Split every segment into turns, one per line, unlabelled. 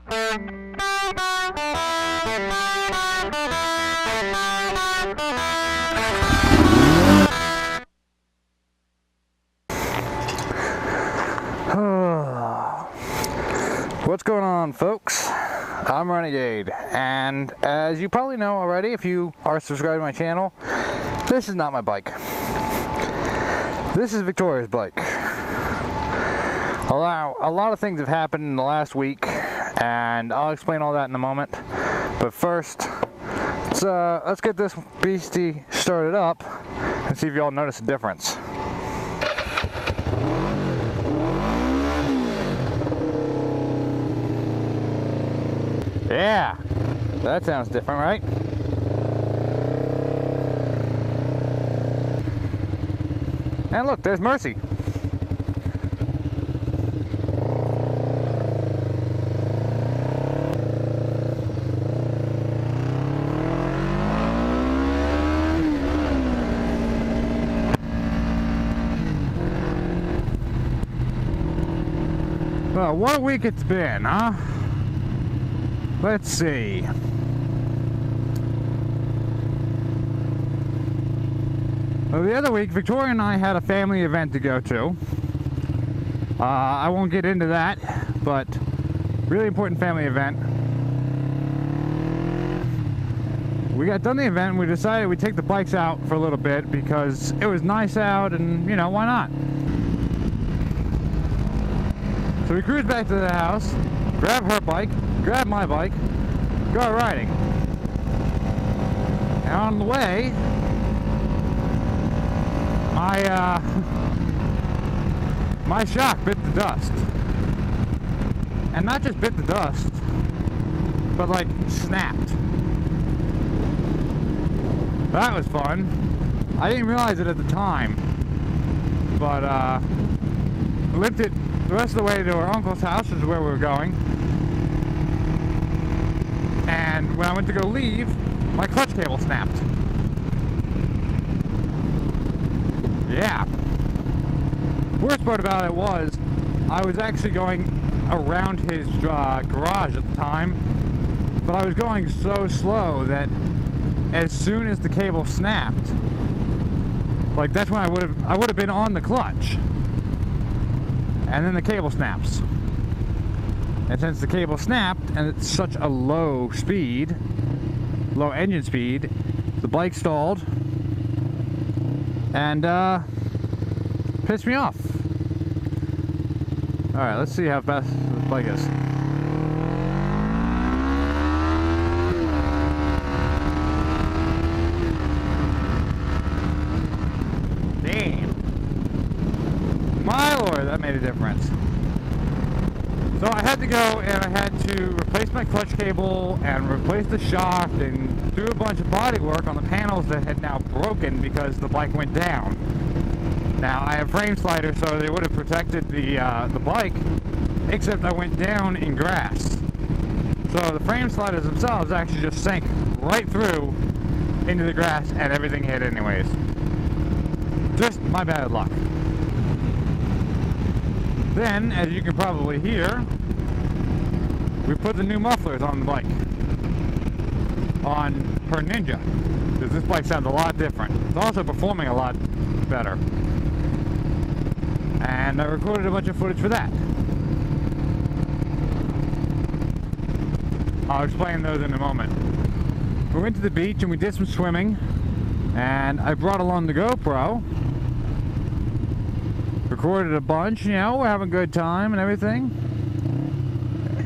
What's going on, folks? I'm Renegade, and as you probably know already if you are subscribed to my channel, this is not my bike. This is Victoria's bike. A lot of things have happened in the last week, and I'll explain all that in a moment. But first, let's get this beastie started up and see if y'all notice a difference. Yeah, that sounds different, right? And look, there's Mercy. Well, what a week it's been, huh? Let's see. Well, the other week, Victoria and I had a family event to go to. I won't get into that, but really important family event. We got done the event and we decided we'd take the bikes out for a little bit because it was nice out and, you know, why not? So we cruised back to the house, grabbed her bike, grab my bike, go out riding. And on the way, my shock bit the dust. And not just bit the dust, but like snapped. That was fun. I didn't realize it at the time, but limped it the rest of the way to our uncle's house, which is where we were going. And when I went to go leave, my clutch cable snapped. Yeah. Worst part about it was, I was actually going around his garage at the time, but I was going so slow that as soon as the cable snapped, like that's when I would have been on the clutch, and then the cable snaps. And since the cable snapped, and it's such a low speed, low engine speed, the bike stalled, and pissed me off. Alright, let's see how fast this bike is. Damn. My lord, that made a difference. So I had to go and I had to replace my clutch cable and replace the shock and do a bunch of body work on the panels that had now broken because the bike went down. Now I have frame sliders, so they would have protected the bike, except I went down in grass. So the frame sliders themselves actually just sank right through into the grass and everything hit anyways. Just my bad luck. Then, as you can probably hear, we put the new mufflers on the bike, on her Ninja, because this bike sounds a lot different. It's also performing a lot better. And I recorded a bunch of footage for that. I'll explain those in a moment. We went to the beach and we did some swimming, and I brought along the GoPro. Recorded a bunch, you know, we're having a good time and everything.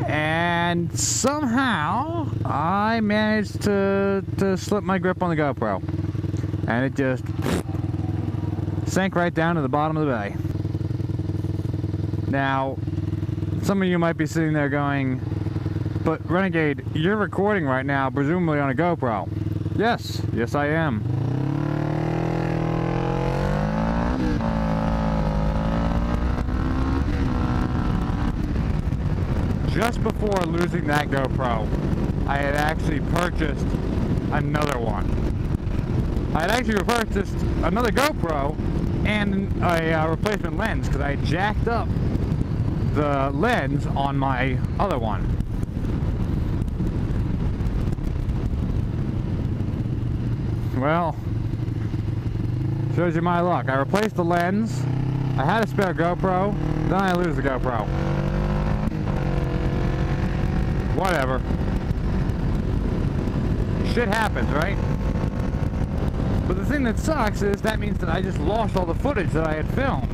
And somehow I managed to slip my grip on the GoPro. And it just sank right down to the bottom of the bay. Now, some of you might be sitting there going, but Renegade, you're recording right now, presumably on a GoPro. Yes I am. Just before losing that GoPro, I had actually purchased another one. I had actually purchased another GoPro and a replacement lens because I jacked up the lens on my other one. Well, shows you my luck. I replaced the lens. I had a spare GoPro. Then I lose the GoPro. Whatever. Shit happens, right? But the thing that sucks is that means that I just lost all the footage that I had filmed.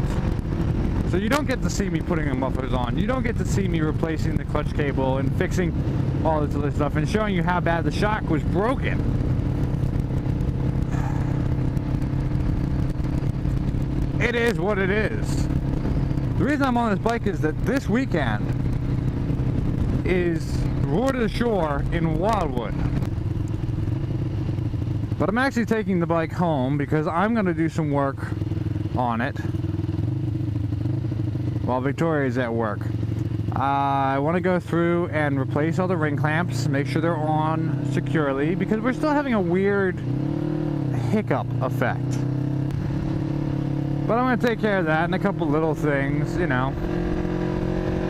So you don't get to see me putting the mufflers on. You don't get to see me replacing the clutch cable and fixing all this other stuff and showing you how bad the shock was broken. It is what it is. The reason I'm on this bike is that this weekend is Roar to the Shore in Wildwood. But I'm actually taking the bike home because I'm going to do some work on it while Victoria's at work. I want to go through and replace all the ring clamps, make sure they're on securely, because we're still having a weird hiccup effect. But I'm going to take care of that and a couple little things, you know,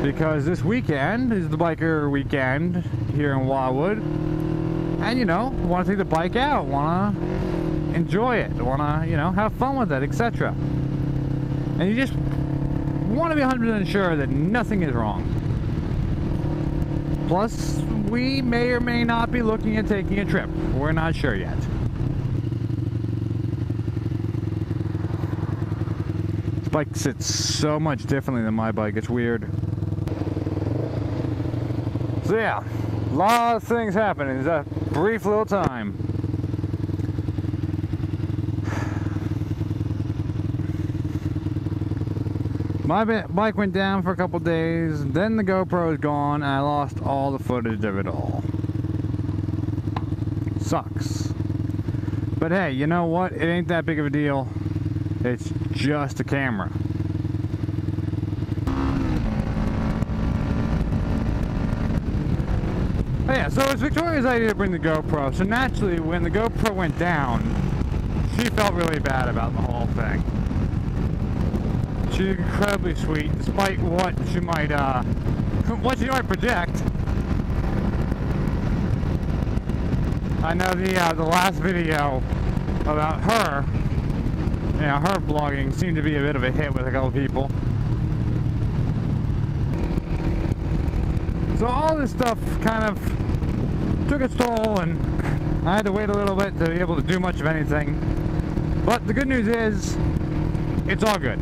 because this weekend is the biker weekend here in Wildwood. And, you know, want to take the bike out, want to enjoy it, want to, you know, have fun with it, etc. And you just want to be 100% sure that nothing is wrong. Plus, we may or may not be looking at taking a trip. We're not sure yet. This bike sits so much differently than my bike, it's weird. So yeah, a lot of things happening in that brief little time. My bike went down for a couple days, then the GoPro is gone, and I lost all the footage of it all. Sucks. But hey, you know what? It ain't that big of a deal. It's just a camera. Oh yeah, so it's Victoria's idea to bring the GoPro, so naturally when the GoPro went down, she felt really bad about the whole thing. She's incredibly sweet, despite what she might project. I know the last video about her, you know, her vlogging seemed to be a bit of a hit with a couple people. So all this stuff kind of took its toll, and I had to wait a little bit to be able to do much of anything. But the good news is, it's all good.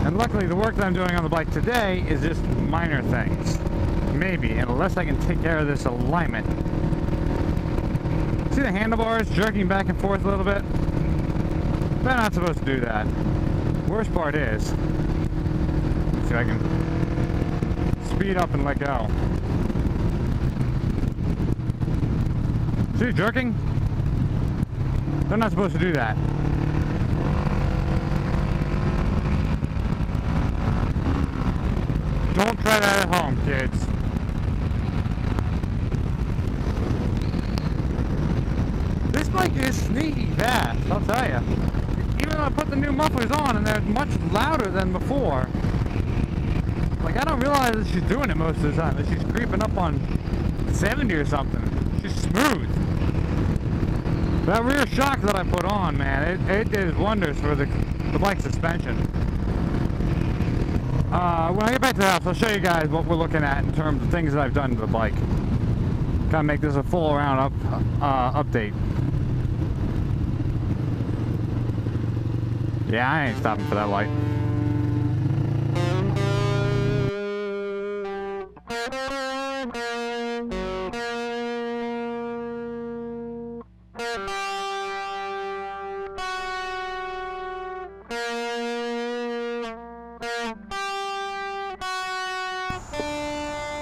And luckily the work that I'm doing on the bike today is just minor things. Maybe, unless I can take care of this alignment. See the handlebars jerking back and forth a little bit? They're not supposed to do that. Worst part is, let's see if I can speed up and let go. See, jerking? They're not supposed to do that. Don't try that at home, kids. This bike is sneaky fast, I'll tell you. Even though I put the new mufflers on and they're much louder than before, like I don't realize that she's doing it most of the time, that she's creeping up on 70 or something. She's smooth. That rear shock that I put on, man, it did wonders for the bike suspension. When I get back to the house, I'll show you guys what we're looking at in terms of things that I've done to the bike. Kind of make this a full around update. Yeah, I ain't stopping for that light.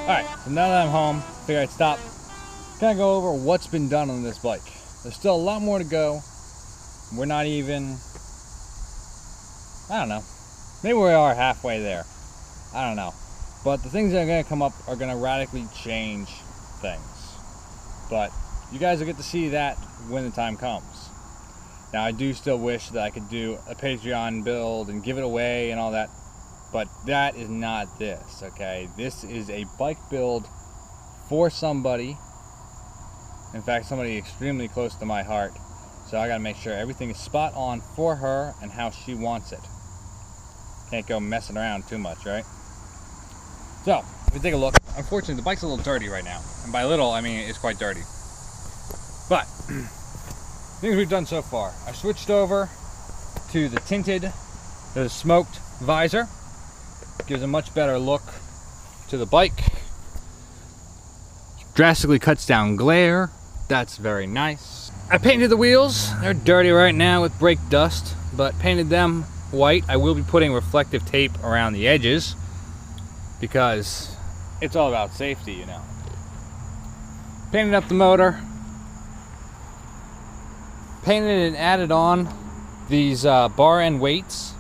Alright, so now that I'm home, figured I'd stop, kind of go over what's been done on this bike. There's still a lot more to go. We're not even, I don't know, maybe we are halfway there. I don't know. But the things that are going to come up are going to radically change things. But you guys will get to see that when the time comes. Now I do still wish that I could do a Patreon build and give it away and all that. But that is not this, okay? This is a bike build for somebody. In fact, somebody extremely close to my heart. So I gotta make sure everything is spot on for her and how she wants it. Can't go messing around too much, right? So, if we take a look, unfortunately the bike's a little dirty right now. And by little, I mean it's quite dirty. But, things we've done so far. I switched over to the smoked visor. Gives a much better look to the bike. Drastically cuts down glare. That's very nice. I painted the wheels. They're dirty right now with brake dust, but painted them white. I will be putting reflective tape around the edges because it's all about safety, you know. Painted up the motor. Painted and added on these bar end weights.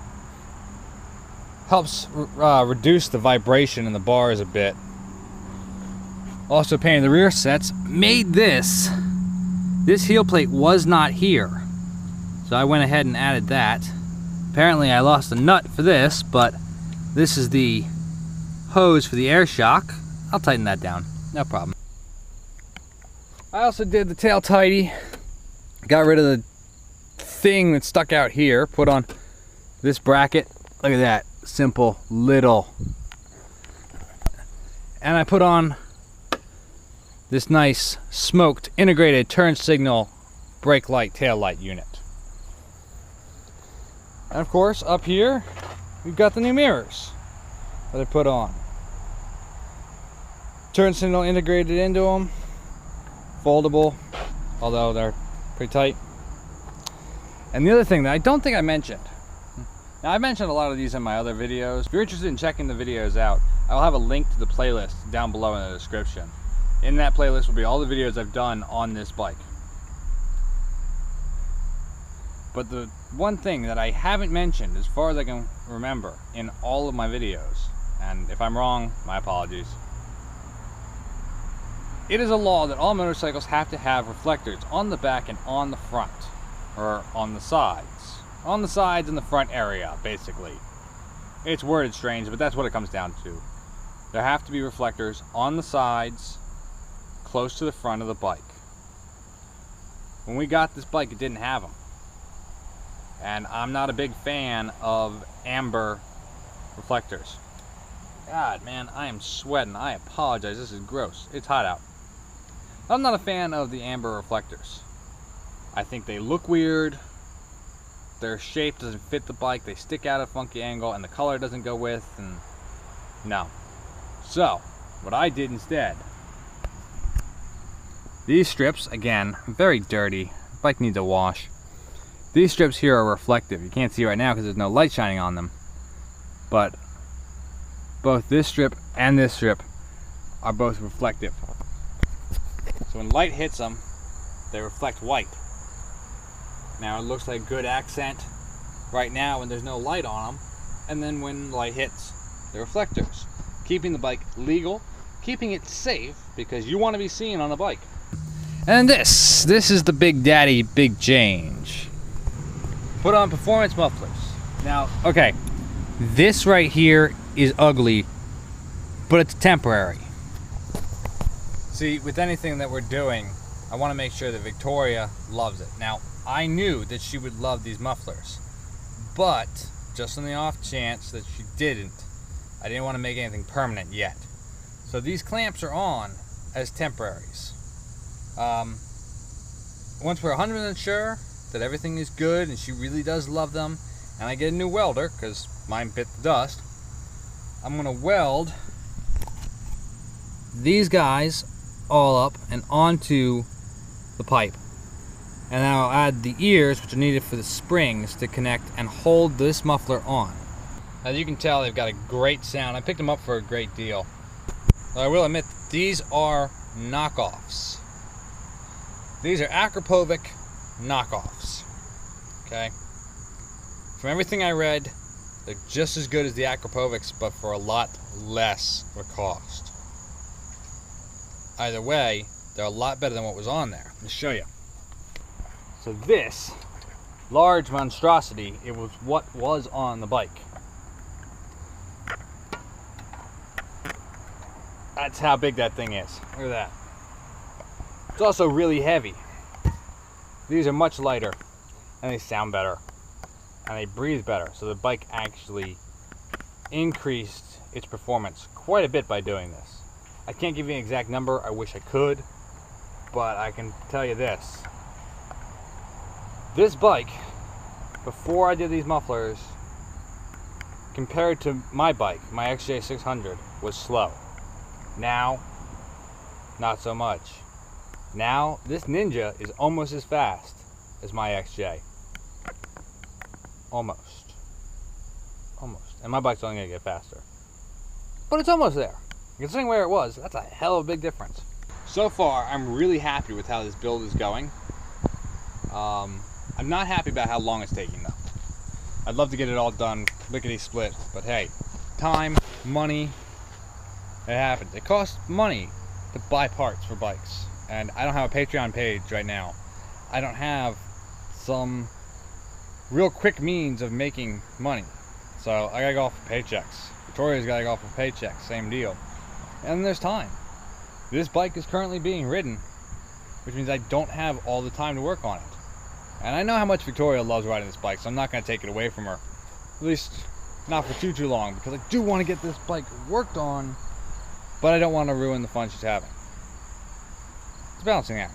Helps reduce the vibration in the bars a bit. Also painted the rear sets. Made this heel plate was not here, so I went ahead and added that. Apparently I lost a nut for this, but this is the hose for the air shock. I'll tighten that down, no problem. I also did the tail tidy. Got rid of the thing that stuck out here, put on this bracket. Look at that, simple little. And I put on this nice smoked integrated turn signal brake light tail light unit. And of course up here we've got the new mirrors that I put on. Turn signal integrated into them, foldable, although they're pretty tight. And the other thing that I don't think I mentioned, now I mentioned a lot of these in my other videos. If you're interested in checking the videos out, I'll have a link to the playlist down below in the description. In that playlist will be all the videos I've done on this bike. But the one thing that I haven't mentioned, as far as I can remember, in all of my videos, and if I'm wrong, my apologies. It is a law that all motorcycles have to have reflectors on the back and on the front, or on the sides. On the sides and the front area, basically. It's worded strange, but that's what it comes down to. There have to be reflectors on the sides, close to the front of the bike. When we got this bike, it didn't have them. And I'm not a big fan of amber reflectors. God, man, I am sweating. I apologize. This is gross. It's hot out. I'm not a fan of the amber reflectors. I think they look weird. Their shape doesn't fit the bike. They stick out at a funky angle, and the color doesn't go with. And no. So, what I did instead, these strips, again, very dirty. The bike needs a wash. These strips here are reflective. You can't see right now because there's no light shining on them. But both this strip and this strip are both reflective. So when light hits them, they reflect white. Now it looks like good accent right now when there's no light on them. And then when light hits, the reflectors. Keeping the bike legal, keeping it safe, because you want to be seen on a bike. And this is the big daddy big change. Put on performance mufflers. Now, okay, this right here is ugly, but it's temporary. See, with anything that we're doing, I want to make sure that Victoria loves it. Now, I knew that she would love these mufflers, but just on the off chance that she didn't, I didn't want to make anything permanent yet. So these clamps are on as temporaries. Once we're 100% sure that everything is good and she really does love them, and I get a new welder because mine bit the dust, I'm going to weld these guys all up and onto the pipe. And then I'll add the ears, which are needed for the springs to connect and hold this muffler on. As you can tell, they've got a great sound. I picked them up for a great deal. But I will admit, these are knockoffs. These are Akrapovic knockoffs. Okay? From everything I read, they're just as good as the Akrapovics, but for a lot less the cost. Either way, they're a lot better than what was on there. Let me show you. So this large monstrosity, it was what was on the bike. That's how big that thing is. Look at that. It's also really heavy. These are much lighter, and they sound better, and they breathe better. So the bike actually increased its performance quite a bit by doing this. I can't give you an exact number. I wish I could, but I can tell you this. This bike, before I did these mufflers, compared to my bike, my XJ600, was slow. Now, not so much. Now, this Ninja is almost as fast as my XJ. Almost. Almost. And my bike's only going to get faster. But it's almost there. Considering where it was, that's a hell of a big difference. So far, I'm really happy with how this build is going. I'm not happy about how long it's taking, though. I'd love to get it all done, lickety-split, but hey, time, money, it happens. It costs money to buy parts for bikes, and I don't have a Patreon page right now. I don't have some real quick means of making money, so I gotta go off of paychecks. Victoria's gotta go off of paychecks, same deal. And there's time. This bike is currently being ridden, which means I don't have all the time to work on it. And I know how much Victoria loves riding this bike, so I'm not going to take it away from her. At least, not for too long, because I do want to get this bike worked on, but I don't want to ruin the fun she's having. It's a balancing act.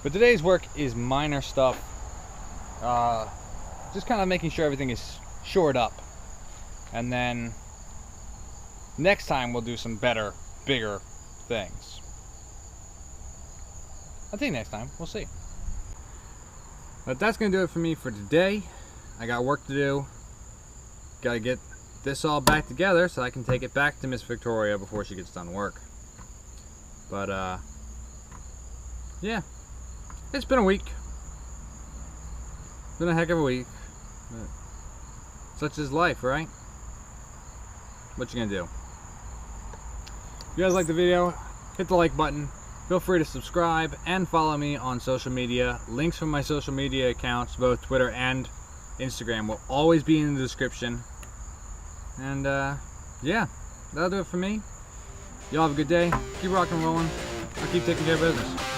But today's work is minor stuff. Just kind of making sure everything is shored up. And then, next time we'll do some better, bigger things. I think next time, we'll see. But that's going to do it for me for today. I got work to do. Got to get this all back together so I can take it back to Miss Victoria before she gets done work. But, yeah. It's been a week. It's been a heck of a week. But such is life, right? What you going to do? If you guys like the video, hit the like button. Feel free to subscribe and follow me on social media. Links from my social media accounts, both Twitter and Instagram, will always be in the description. And yeah, that'll do it for me. Y'all have a good day. Keep rocking and rolling. I'll keep taking care of business.